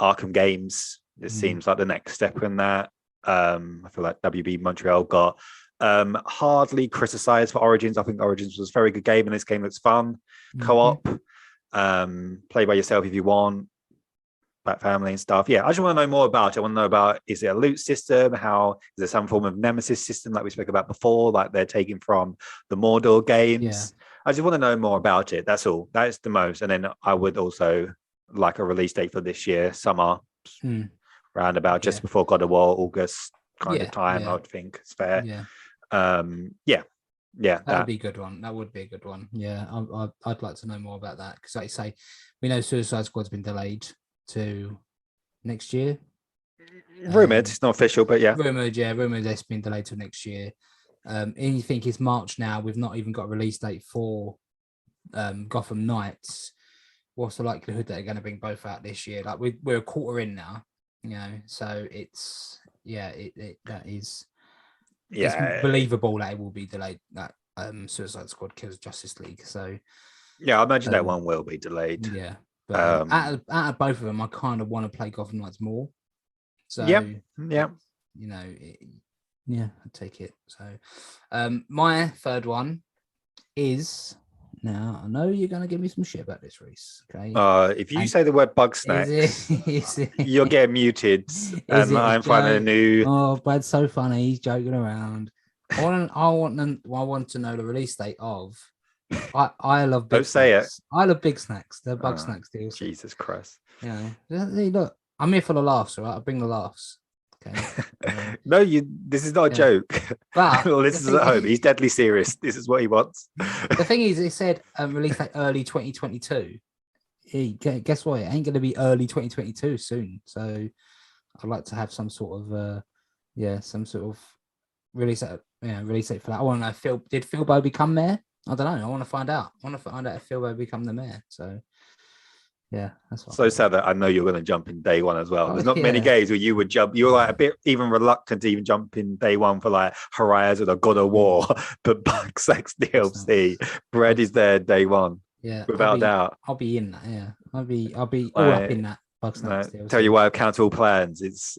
Arkham games. It seems like the next step in that. I feel like WB Montreal got Hardly criticized for Origins. I think Origins was a very good game, and this game looks fun. Co-op, play by yourself if you want, back family and stuff. Yeah, I just want to know more about it. I want to know about, is it a loot system? How is there some form of nemesis system like we spoke about before, like they're taking from the Mordor games? I just want to know more about it. That's all. That is the most. And then I would also like a release date for this year, summer, roundabout just before God of War, August kind of time. I would think it's fair. That would be a good one. That would be a good one. Yeah, I'd like to know more about that, because like you say, we know Suicide Squad's been delayed to next year. Rumored, it's not official, but rumored it's been delayed to next year. And you think it's March now, we've not even got a release date for Gotham Knights. What's the likelihood that they're going to bring both out this year? Like we're a quarter in now, so it's it's believable that it will be delayed, that Suicide Squad kills Justice League. So I imagine that one will be delayed. But out of both of them, I kind of want to play Gotham Knights more. So I'd take it. So my third one is, now I know you're going to give me some shit about this, Reece. Okay. If you say the word bug snacks, you'll get muted, and I'm finding a new. Oh, Brad's so funny. He's joking around. I want to know the release date of. I love big. Don't say it. I love big snacks. They're bug snacks deals. Jesus Christ. Look, I'm here for the laughs, all right? I bring the laughs. Okay. No, this is not a joke. But listeners at home, he's deadly serious. This is what he wants. The thing is, it said release date early 2022. Guess what? It ain't going to be early 2022 soon. So I'd like to have some sort of release date for that. I want to know, did Philbo become mayor? I don't know. I want to find out. If Philbo become the mayor. So that's what so sad that I know you're going to jump in day one as well. There's not many games where you would jump. You're like a bit even reluctant to even jump in day one for like Horizon or God of War, but Bugsnax DLC. Bread is there day one. Yeah, without doubt. I'll be in that. Yeah, I'll be all up in that Bugsnax DLC. Tell you why I've cancelled all plans. It's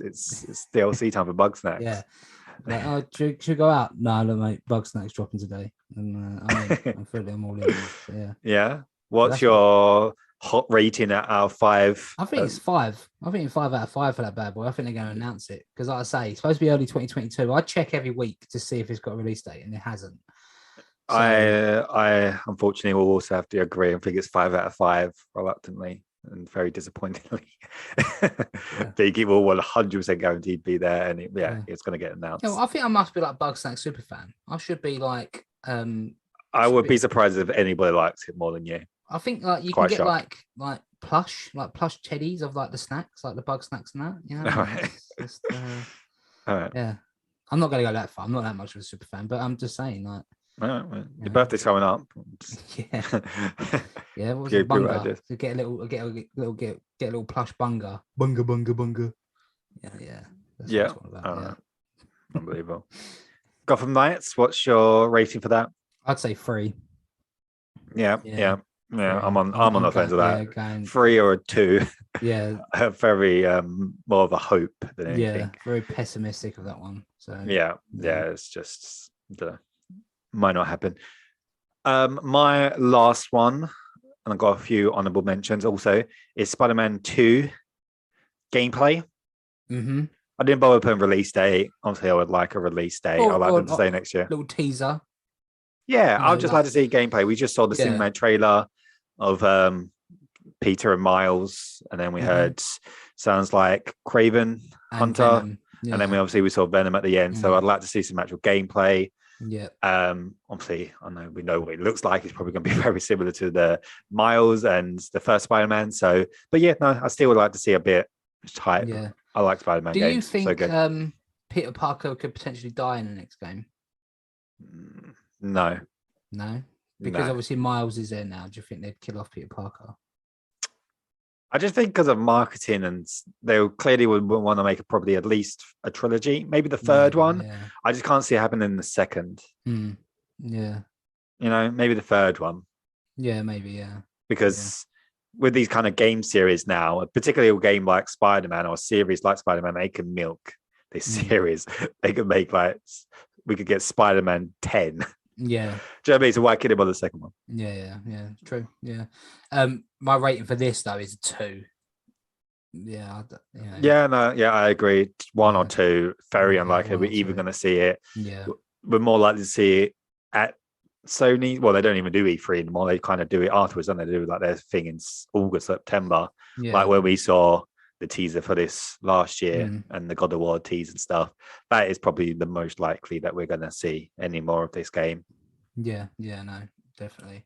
DLC time for Bugsnax. Yeah. Like, should go out? No, look, mate. Bugsnax dropping today, and I'm feeling them all in. So, yeah. What's your hot rating out of 5? I think it's 5. I think it's 5 out of 5 for that bad boy. I think they're going to announce it because, like I say, it's supposed to be early 2022. I check every week to see if it's got a release date, and it hasn't. So, I unfortunately will also have to agree. I think it's 5 out of 5, reluctantly and very disappointingly. I think it will 100% guaranteed be there, and it's going to get announced. I think I must be like Bugsnax super fan. I should be like. I would be surprised if anybody likes it more than you. I think like you can get like plush teddies of like the snacks, like the Bugsnax and that. All right. All right. Yeah, I'm not going to go that far. I'm not that much of a super fan, but I'm just saying like. All right, well, your birthday's coming up. Yeah. What was it? Bunga. To get a little plush bunga. Bunga. Yeah. Yeah. Unbelievable. Gotham Knights. What's your rating for that? I'd say 3. Yeah. I'm on the fence of that. 3 or a 2. Yeah. Very more of a hope than anything. Yeah. Very pessimistic of that one. So yeah. It's just might not happen. My last one, and I've got a few honorable mentions also, is Spider-Man 2 gameplay. Mm-hmm. I didn't bother putting release date. Obviously, I would like a release date. I'd like them to stay next year. Little teaser. Yeah, I'd just like to see gameplay. We just saw the cinematic trailer of Peter and Miles, and then we heard sounds like Craven Hunter, and then we saw Venom at the end. So I'd like to see some actual gameplay. Yeah. Obviously, we know what it looks like. It's probably going to be very similar to the Miles and the first Spider-Man. So, but I still would like to see a bit hype. Yeah. I like Spider-Man games. Do you think Peter Parker could potentially die in the next game? No. Because obviously Miles is there now. Do you think they'd kill off Peter Parker? I just think because of marketing, and they clearly would want to make probably at least a trilogy, maybe the third one. Yeah. I just can't see it happening in the second. Yeah. Maybe the third one. Yeah, maybe, yeah. Because with these kind of game series now, particularly a game like Spider-Man or a series like Spider-Man, they can milk this series. They can make like we could get Spider-Man 10. Yeah. Do you know what I mean? So why kid him on the second one? Yeah. True. Yeah. My rating for this though is 2. Yeah. I agree. 1 or 2, very unlikely we're even going to see it. Yeah. We're more likely to see it at Sony. Well, they don't even do E3 anymore. They kind of do it afterwards, don't they? They do like their thing in August, September. Yeah. Like when we saw the teaser for this last year and the God of War tease and stuff. That is probably the most likely that we're going to see any more of this game. Yeah, no, definitely.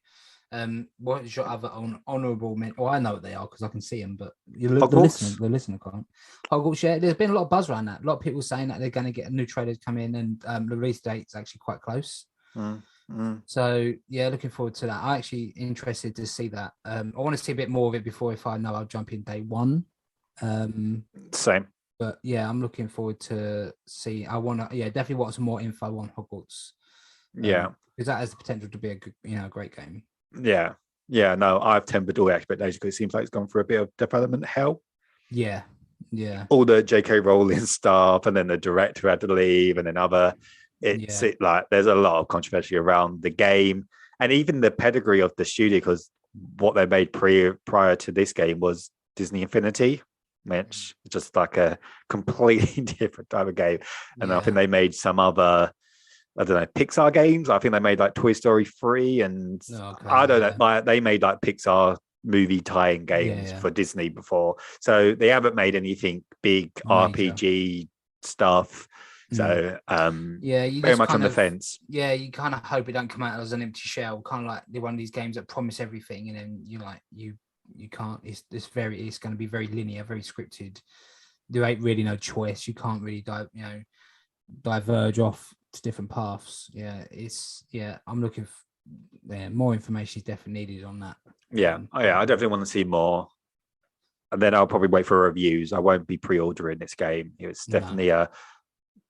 What is your other honourable mention? Well, I know what they are because I can see them, but the listener can't. Hogwarts, yeah, there's been a lot of buzz around that. A lot of people saying that they're going to get a new trailer come in, and the release date's actually quite close. So yeah, looking forward to that. I'm actually interested to see that. I want to see a bit more of it before, if I know I'll jump in day one. Same. But yeah, I'm looking forward to see. I want to, definitely want some more info on Hogwarts. Because that has the potential to be a good, great game. Yeah. No, I've tempered all expectations because it seems like it's gone through a bit of development hell. Yeah. All the J.K. Rowling stuff, and then the director had to leave, and then like there's a lot of controversy around the game, and even the pedigree of the studio, because what they made prior to this game was Disney Infinity, which is just like a completely different type of game. And I think they made some other, I don't know, Pixar games. I think they made like Toy Story 3 and I don't know. Like, they made like Pixar movie tie-in games for Disney before. So they haven't made anything big RPG stuff. So you very much on the fence. Yeah, you kind of hope it don't come out as an empty shell, kind of like one of these games that promise everything, and then you can't. It's going to be very linear, very scripted. There ain't really no choice. You can't really diverge off to different paths. I'm looking for more information is definitely needed on that. I definitely want to see more, and then I'll probably wait for reviews. I won't be pre-ordering this game. It's definitely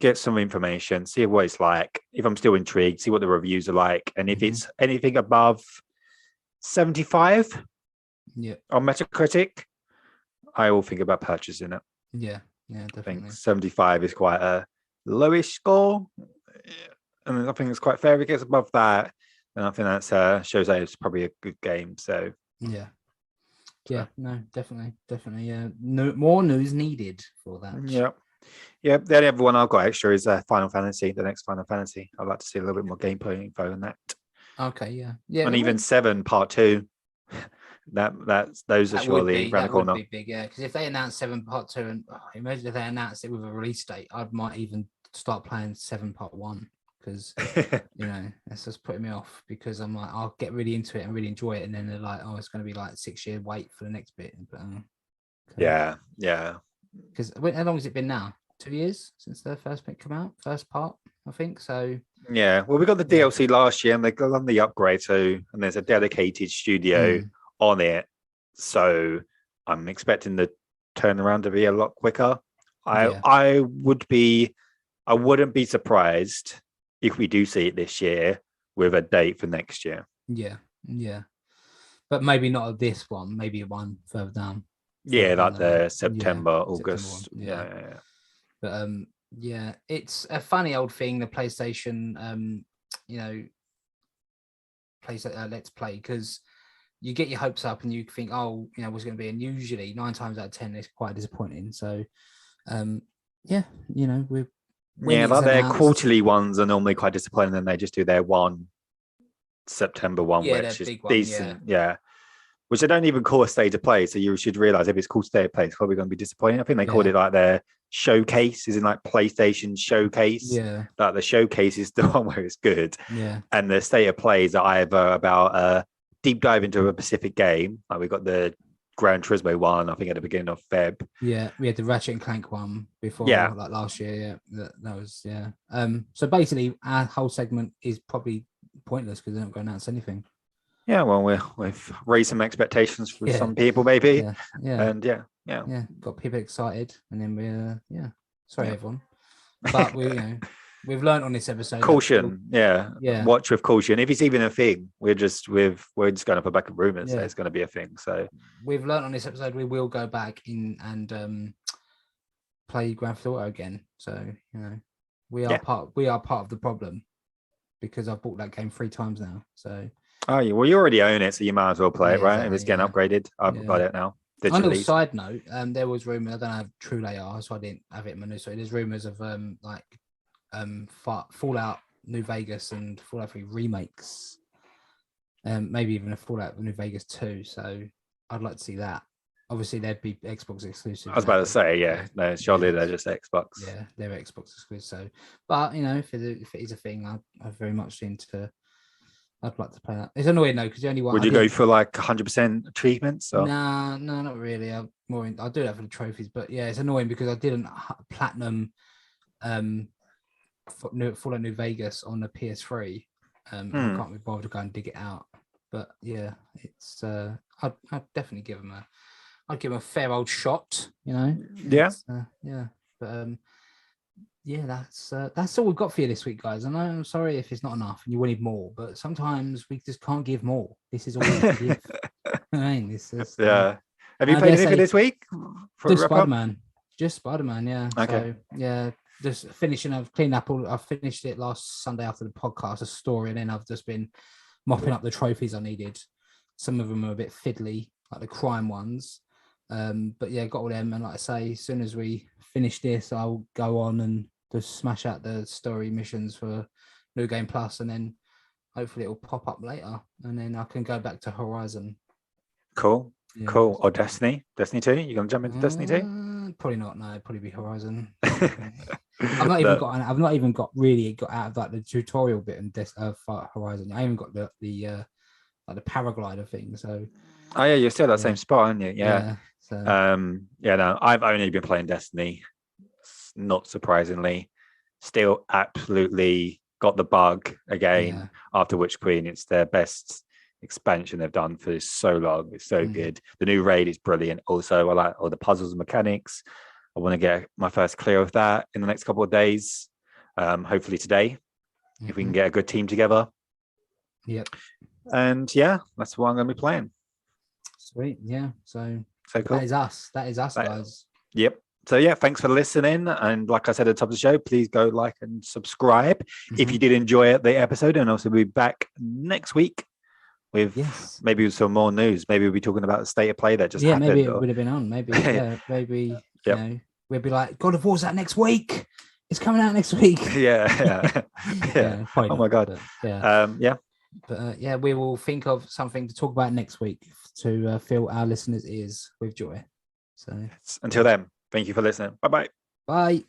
get some information, see what it's like. If I'm still intrigued, see what the reviews are like, and if it's anything above 75 on Metacritic, I will think about purchasing it. Definitely. I think 75 is quite a lowish score, and I think it's quite fair if it gets above that, and I think that shows that it's probably a good game. So no, definitely. More news needed for that. The only other one I've got extra is Final Fantasy, the next Final Fantasy. I'd like to see a little bit more gameplay info on that. Okay, and even 7 Part 2. Those are surely around the corner. That would be big, because if they announce 7 Part 2, and imagine if they announced it with a release date, I might even start playing 7 Part 1, because that's just putting me off, because I'm like, I'll get really into it and really enjoy it, and then they're like, oh, it's going to be like 6-year wait for the next bit. But, yeah. Because how long has it been now? 2 years since the first bit come out, first part, I think. So well, we got the DLC last year, and they got on the upgrade too, and there's a dedicated studio on it, so I'm expecting the turnaround to be a lot quicker. I wouldn't be surprised if we do see it this year with a date for next year. But maybe not this one, maybe one further down. Like the September, August. September But it's a funny old thing, the PlayStation Let's Play, because you get your hopes up and you think, oh, what's going to be, and usually 9 times out of 10 it's quite disappointing. So like their quarterly ones are normally quite disappointing, and they just do their one September one, which is decent. Which they don't even call a state of play. So you should realize if it's called state of play, it's probably going to be disappointing. I think they called it like their showcase, is in like PlayStation Showcase. Like the showcase is the one where it's good. And the state of play is either about a deep dive into a specific game. Like we got the Gran Turismo one, I think at the beginning of Feb. We had the Ratchet and Clank one before, like last year. That was so basically our whole segment is probably pointless because they're not going to announce anything. Well, we've raised some expectations for some people, maybe. And got people excited, and then sorry everyone, but we've learned on this episode. Caution, watch with caution. If it's even a thing, we're just going to put back a rumor that it's going to be a thing. So we've learned on this episode we will go back in and play Grand Theft Auto again. So We are part of the problem because I've bought that game 3 times now. So. Oh, well, you already own it, so you might as well play it, right? Exactly, If it's getting upgraded, I've got it now. On a side note, there was rumors. I don't know how true they are, so I didn't have it in my news. So there's rumors of Fallout New Vegas and Fallout 3 remakes, maybe even a Fallout New Vegas 2. So I'd like to see that. Obviously, they'd be Xbox exclusive. I was about to say, no, surely they're just Xbox. Yeah, they're Xbox exclusive. So, but if it is a thing, I'd very much into. I'd like to play that. It's annoying though because the only one. Would you go for like 100% achievements? Or? Nah, no, not really. I do that for the trophies, but yeah, it's annoying because I didn't platinum Fallout New Vegas on the PS3. I can't be bothered to go and dig it out. But yeah, it's I'd definitely give them I'd give them a fair old shot. Yeah. Yeah, but yeah, that's all we've got for you this week, guys. And I'm sorry if it's not enough and you wanted more, but sometimes we just can't give more. This is all we can give. I mean, this is Have you played anything this week? Just Spider-Man. Just Spider-Man, yeah. Okay. So yeah, just finishing. I've cleaned up all. I finished it last Sunday after the podcast, a story, and then I've just been mopping up the trophies I needed. Some of them are a bit fiddly, like the crime ones. But yeah, got all them. And like I say, as soon as we finish this, I'll go on and just smash out the story missions for New Game Plus, and then hopefully it'll pop up later, and then I can go back to Horizon. Cool. Or Destiny 2. You gonna jump into Destiny 2? Probably not. No, it'd probably be Horizon. I've not even got out of like the tutorial bit in Horizon. I haven't got the like the paraglider thing. So. Oh yeah, you're still at that same spot, aren't you? Yeah. So. No, I've only been playing Destiny. Not surprisingly, still absolutely got the bug again. After Witch Queen, it's their best expansion they've done for so long. It's so good. The new raid is brilliant. Also, I like all the puzzles and mechanics. I want to get my first clear of that in the next couple of days. Hopefully today, if we can get a good team together. Yep. And yeah, that's what I'm going to be playing. Sweet. Yeah. So cool. That is us, guys. Yep. So yeah, thanks for listening. And like I said at the top of the show, please go like and subscribe if you did enjoy the episode. And also we'll be back next week with maybe with some more news. Maybe we'll be talking about the state of play that just happened. Maybe it would have been on. Maybe maybe we'll be like, God of War's out next week. It's coming out next week. Yeah. Oh my God. But, But we will think of something to talk about next week to fill our listeners' ears with joy. So until then, thank you for listening. Bye-bye. Bye.